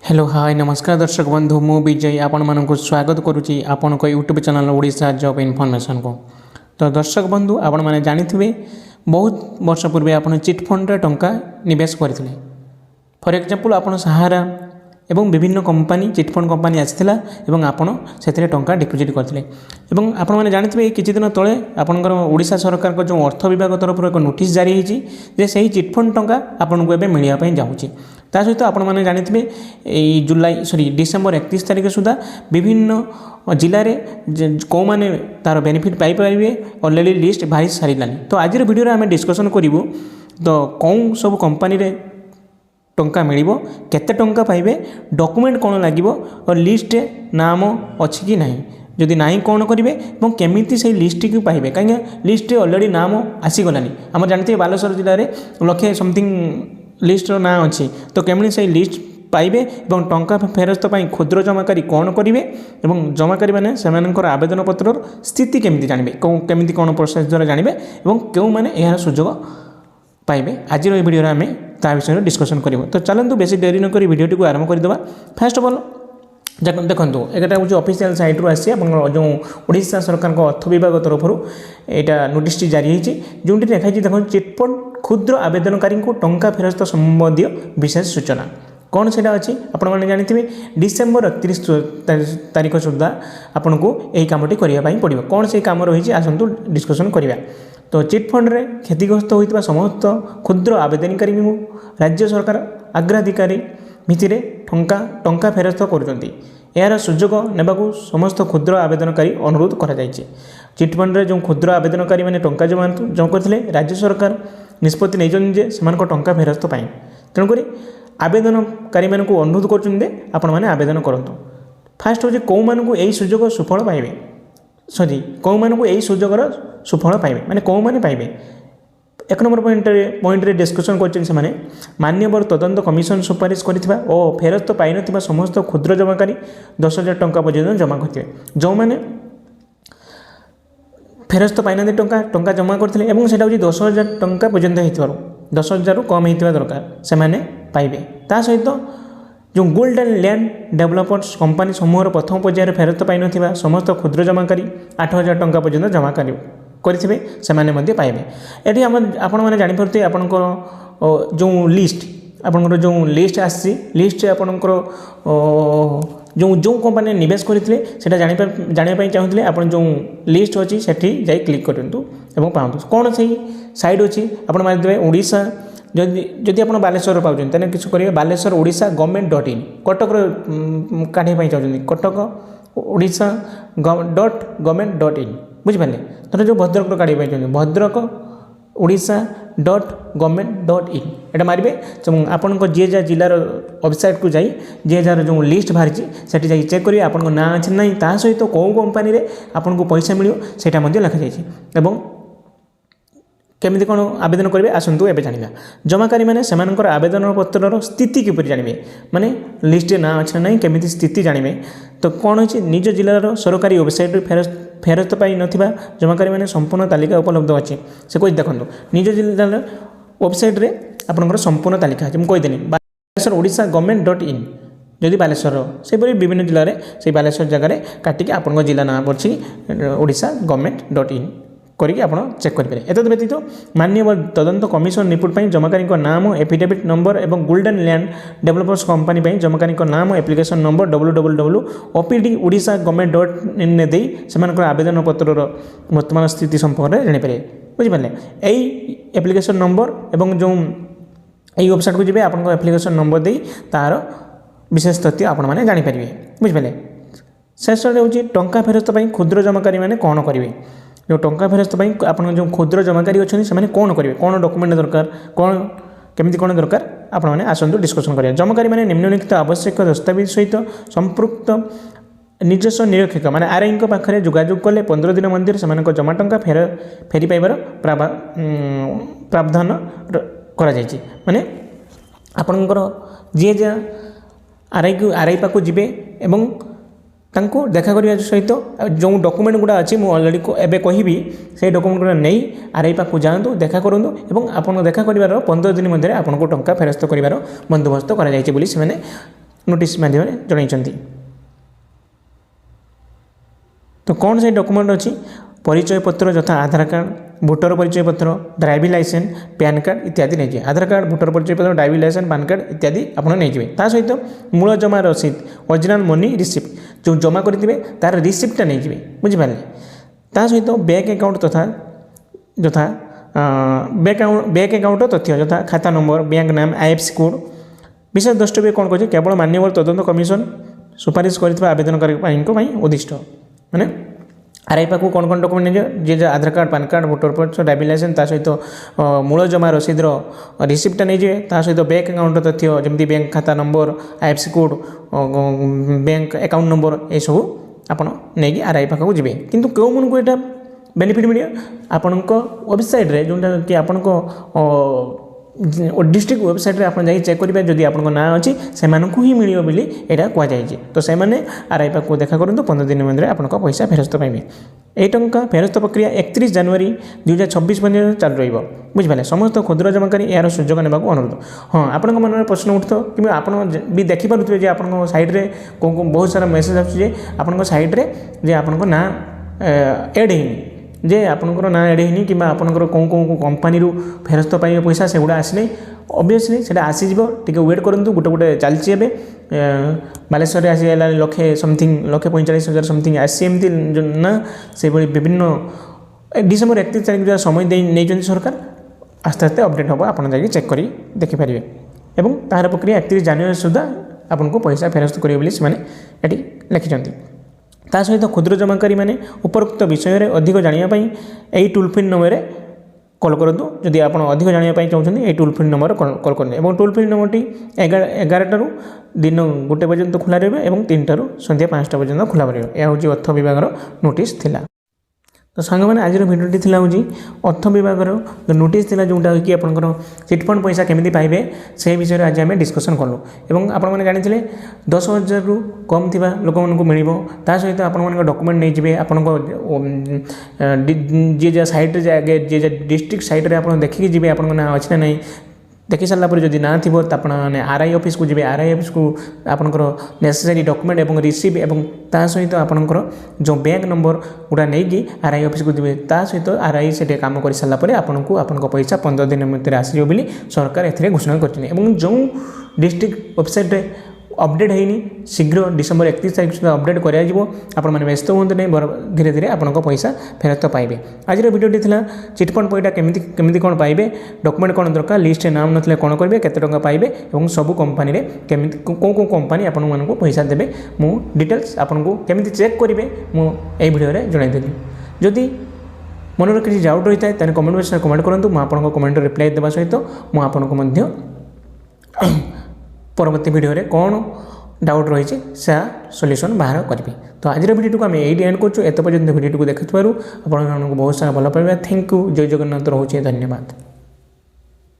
Hello hi नमस्कार दर्शक बंधु मु विजय आपण मानक स्वागत करुच्ची आपण YouTube channel Odisha job information को। तो दर्शक बंधु आपण मैंने जानी बहुत वर्ष पूर्व आप चिटफंड टंका निवेश करते। फॉर एग्जांपल आप सहारा एवं विभिन्न कंपनी चिटफंड कंपनी आसाला और आपण से टंका डिपोजिट करते। आपण मैंने जानी किसी दिन तले आपंकर ओडिशा सरकार को जो अर्थ विभाग तरफ एक नोटिस जारी होती से चिटफंड टंका आपन को एवं मिलवाई जाऊँगी। ता सहित आपण मैंने जानी जुलाई डिसेम्बर 31 तारिख सुधा विभिन्न जिले में कौ मैंने तार बेनिफिट पाइपर अलरेडी लिस्ट बाहरी सारानी। तो आज वीडियो आम डिस्कसन करूँ तो कौन सब कंपनी रे टंका मिलिबो केते टंका पाइबे डॉक्यूमेंट कौन लागिबो और लिस्ट नाम अच्छी कि नहीं जदि नहीं कौन करेंगे और केमिति से लिस्ट को पाइबे कहीं लिस्ट अलरेडी नाम आसीगलानी। आम जानते हैं बालेश्वर जिले में लक्षे समथिंग लिस्ट ना अच्छी तो केमी से लिस्ट पाइबे और टंका फेरस्त क्षुद्र जमाकारी कौन करेंगे और जमाकारी मैंने से आवेदन पत्र स्थिति केमी जानवे केमी कौन प्रोसेस द्वारा जानवे और क्यों मैंने यार सुजोग पाइबे। आज वीडियो आम ता विषय डिस्कसन करूँ। तो चलते बेस डेरी नक वीडियो को आरंभ करदे। फास्ट अफ ऑल देखो एक हूँ ऑफिशियल साइट रू आसी जो ओडिशा सरकार अर्थ विभाग तरफ यहाँ नोटिस जारी होती जो लिखाई देखो चिटफंड क्षुद्र आवेदनकारी को टंका फेरस्त संबंधी विशेष सूचना कौन से अच्छी आपने जानी डिसेम्बर 31 तारिख सुधा आपन को यही कमटी करने पड़ो कौन से कम रही आसतु डिस्कसन करवा। तो चिटफंड रे क्षतिग्रस्त होता समस्त क्षुद्र आवेदनकारी राज्य सरकार अग्राधिकारी भित्ति टंका टंका फेरस्त कर यार सुजोग नेबा समस्त क्षुद्र आवेदनकारी अनुरोध कर चिटफंड रे जो क्षुद्र आवेदनकारी मैंने टंका जमा करते राज्य सरकार निष्पत्ति नहीं से टंका फेरस्त पाए तेणुक आवेदनकारी मानक अनुरोध कर आवेदन करूँ। फास्ट हूँ कौ मानक यही सुजोग सुफल पाइबे सॉरी कौ मानक यही सुजोगर सुफल पाइबे माने कौ माने पाइबे। एक नंबर पॉइंट रे डिस्कसन कर मान्यवर तदंत कमिशन सुपारिश करथिबा और फेरस्त पाई नथिबा समस्त क्षुद्र जमाकारी 10,000 टंका पर्यंत जमा करथिबे जो माने फेरस्त पाई ना टंका जमा करथिले एवं सेटा होची 10,000 टंका पर्यंत हेतिबारु 10,000 कम हेतिबा दरकार से माने पाइबे। ता सहित जो gold and land developers company समूह प्रथम पर्यायर फेरस्त पाई नथिबा समस्त क्षुद्र जमाकारी 8,000 टंका पर्यंत जमा करेंगे से पाइबे। ये आपण मैंने जापे आपंकर जो लिस्ट आपंकर जो लिस्ट आसी लिस्ट आपंकर जो जो कंपनी निवेश करते जानापी चाहूँगे आप जो लिस्ट अच्छी से क्लिक करूँ और पाऊँ कौन से साइड अच्छी आप मारिदेवे ओडिशा जदि आप बालेश्वर पाँच तेज किसी करेंगे बालेश्वर ओडिशा गवर्नमेंट .in कटक काढ़ाई चाहते कटक ओडिशा .government.in बुझिपारे तो जो भद्रक काढ़ाई भद्रक ओडिशा .government.in एटा मारे आपण जी जहाँ जिलार वेबसाइट को जाई जी जार जो लिस्ट बाहरी से चेक करेंगे आपन ना अच्छे ना ता सहित कौ कंपनी रे आपन को पैसा मिलो सेटा लिखा जाए केमिति कौन आवेदन करेंगे आसतु एवं जाना। जमाकारी मैंने से आवेदन पत्र स्थिति किपर जानवे माने लिस्ट ना अच्छे ना केमिति स्थिति जानवे। तो कौन हो निज जिलार सरकारी वेबसाइट फेरस्त पाई नथिबा जमाकारी मैंने संपूर्ण तालिका उपलब्ध अच्छी से कही देखो निज जिलार वेबसाइट रे आपंकर संपूर्ण तालिका अच्छे मुझे कहीदेनी बालेश्वर ओडिशा .government.in जदि बालेश्वर से विभिन्न जिले में से बालेश्वर जगह काटिक आपण जिला ना पड़ी ओडिशा .government.in करके आप चेक करेंगे। एतद व्यतीत मान्यवर तदंत कमिशन रिपोर्ट पर जमाकारी नाम एफिडेविट नंबर और gold and land developers company पर जमाकारी नाम एप्लिकेशन नंबर www.opd-odisha-government.in दे से आवेदन पत्र वर्तमान स्थिति संपर्क में जानीपारे बुझिपारे। यही एप्लिकेशन नंबर और जो यही वेबसाइट को जी आप एप्लिकेशन नंबर दे तार विशेष तथ्य आपने जानीपारे बुझिपारे। शेष हूँ टंका फेरस्त क्षुद्र जमाकारी मैंने कौन करेंगे जो टंका फेरस्त आप जो क्षुद्र जमाकारी अच्छे से कौन करेंगे कौन डॉक्यूमेंट दरकार कौन केमिति कौन दरकार आपने आसतु डिस्कसन करेंगे। जमाकारी मैंने निम्नलिखित आवश्यक दस्तावेज सहित संपृक्त निजस्व निरीक्षक माने आरआई पाखे जोगाजोग कले 15 दिन मध्य से जमा टंका फेरी पाइबार प्रावधान माने आपणकर जी जहाँ आरआई पाक जी एवं तांको देखा करने सहित जो डॉक्यूमेंट गुड़ा अच्छी मुझे अलरेडी एवं कहि से डॉक्यूमेंट गुड़ा नहीं आरआई पाक जातु देखा करूँ और आप देखा कर 15 दिन मध्य आपको टंका फेरस्त कर बंदोबस्त कर ନୋଟିସ୍ ମାଧ୍ୟମରେ ଜଣାଇଛନ୍ତି। ତ କ'ଣ ସେ ଡକୁମେଣ୍ଟ ଅଛି? ପରିଚୟ ପତ୍ର ଯଥା ଆଧାର କାର୍ଡ଼, ଭୋଟର ପରିଚୟ ପତ୍ର, ଡ୍ରାଇଭିଂ ଲାଇସେନ୍ସ, ପ୍ୟାନ୍ କାର୍ଡ଼ ଇତ୍ୟାଦି ନେଇଯିବେ। ଆଧାର କାର୍ଡ଼, ଭୋଟର ପରିଚୟ ପତ୍ର, ଡ୍ରାଇଭିଂ ଲାଇସେନ୍ସ, ପ୍ୟାନ୍ କାର୍ଡ଼ ଇତ୍ୟାଦି ଆପଣ ନେଇଯିବେ। ତା ସହିତ ମୂଳ ଜମା ରସିଦ, ଅରିଜିନାଲ୍ ମନି ରିସିପ୍ଟ, ଯେଉଁ ଜମା କରିଥିବେ ତାର ରିସିପ୍ଟଟା ନେଇଯିବେ, ବୁଝିପାରିଲେ। ତା ସହିତ ବ୍ୟାଙ୍କ ଆକାଉଣ୍ଟ ଯଥା ବ୍ୟାଙ୍କ ଆକାଉଣ୍ଟର ତଥ୍ୟ ଯଥା ଖାତା ନମ୍ବର, ବ୍ୟାଙ୍କ ନାମ, IFSC କୋଡ଼। ବିଶେଷ ଦ୍ରଷ୍ଟବ୍ୟ କ'ଣ କରୁଛି? କେବଳ ମାନ୍ୟବର ତଦନ୍ତ କମିଶନ ସୁପାରିଶ କରିଥିବା ଆବେଦନକାରୀଙ୍କ ପାଇଁ ଉଦ୍ଦିଷ୍ଟ। ମାନେ RI ପାଖକୁ କ'ଣ କ'ଣ ଡକୁମେଣ୍ଟ ନେଇଯିବେ? ଯେ ଆଧାର କାର୍ଡ଼, ପ୍ୟାନ୍ କାର୍ଡ଼, ଭୋଟର ପରିଚୟ, ଡ୍ରାଇଭିଂ ଲାଇସେନ୍ସ, ତା ସହିତ ମୂଳ ଜମା ରସିଦର ରିସିପ୍ଟଟା ନେଇଯିବେ। ତା ସହିତ ବ୍ୟାଙ୍କ ଆକାଉଣ୍ଟର ତଥ୍ୟ ଯେମିତି ବ୍ୟାଙ୍କ ଖାତା number, IFSC code, bank account number ଏସବୁ ଆପଣ ନେଇକି RI ପାଖକୁ ଯିବେ। କିନ୍ତୁ କେଉଁମାନଙ୍କୁ ଏଇଟା ବେନିଫିଟ୍ ମିଳିବ? ଆପଣଙ୍କ ୱେବସାଇଟ୍ରେ ଯେଉଁଟାକି ଆପଣଙ୍କ डिस्ट्रिक्ट वेबसाइट आप जाए चेक करेंगे जदि आप ना अच्छी से मिल बोली यहाँ कहुई तो से RI पाक देखा करूँ 15 दिन मध्य आप पैसा फेरस्त पाइबे। यही टंका फेरस्त प्रक्रिया 31 जनवरी 2026 पर्यटन चालू रहा बुझे समस्त क्षुद्र जमाकारी यार सुजोग ने अनुरोध। हाँ आपण मन प्रश्न उठो कि आप देखिपे आप सैट्रे बहुत सारा मेसेज आसान सैट्रे आपन ना एड है जे आपनकर ना एड होनी कि आपनकर कौन कौन कंपनी फेरस्त पाइबे पैसा से गुड़ा आसने ऑब्वियसली से आसीज टे वेट करूँ गोटे गोटे चलती है बालेश्वर आसीगला लक्षे समथिंग 1,45,000 समथिंग आमती ना से विभिन्न डिसेम्बर 31 तारीख जो समय नहीं सरकार आस्ते आस्ते अपडेट हम आप चेक कर देखिपारे और तार प्रक्रिया 31 जनवरी सुधा आपको पैसा फेरस्त करेंगे से लिखिं। ता सहित क्षुद्र जमाकारी मैंने उपरोक्त विषय में अधिक जानापी यही टोल फ्री नंबर कॉल करूँ जदि आप अधिक जानापी चाहते हैं टोल फ्री नंबर कॉल करेंगे और टोल फ्री नंबर टी 11 दिन 1 पर्यंत खुला रहा और 3 संध्या 5 पर्यंत खुला रहा। यह हूँ अर्थ विभाग नोटिस थिला। तो सांग मैंने आज भिडियोटी थिला हूँ अर्थ विभाग नोटिस थिला जोटा कि आपंकर चिटफंड पैसा केमी पाइबे से विषय आज आम डिस्कसन कलु और आपने जानी 10,000 रु कम थी लोक मिल सहित आप डॉक्यूमेंट नहीं जाए आप जी सैट्रे आगे जी डिस्ट्रिक्ट सैट्रे आप देखिए जी आप ना अच्छे ना नहीं देखी सारापर जब ना थी आपने RI ऑफिस को जी RI ऑफिस को आपंकर नेसेसरी डॉक्यूमेंट और रिसीव और ता सहित आपंकर जो बैंक नंबर गुड़ा नहीं RI ऑफिस को जी ता सहित RI से काम कर सारापर आपको आपन पैसा 15 दिन मध्य आसो बोली सरकार ए घोषणा कर जो डिस्ट्रिक्ट वेबसाइट अपडेट है शीघ्र डिसेम्बर 31 तारीख सुधा अपडेट कर व्यस्त हूँ नहीं धीरे धीरे आपको पैसा फेरस्त पाइबे। आज भिडियोटी थिला चिटफंड पैसा केमी कौन पाइबे डॉक्यूमेंट कौन दरकार लिस्ट नाम नथिले कौन करेंगे केते टंका पाइबे और सब कंपनी रे केमी कौ कंपनी आपण पैसा देवे मु डिटेल्स आपको केमी चेक करेंगे मुझे भिडियो जनईदेली। जदि मनर किसी डाउट रही है कमेंट बॉक्स में कमेंट करूँ मुझे कमेंट रिप्लाई देवा सहित मुझे परवर्ती भिडियो रे कौन डाउट रही है से सॉल्यूशन बाहर करी। तो आज भिडियो को आम यही एंड करूँ एत पर्यटन भिडियो को देखुवर आपको बहुत सारा भल पाइबा। Thank you. जय जगन्नाथ रोचे धन्यवाद।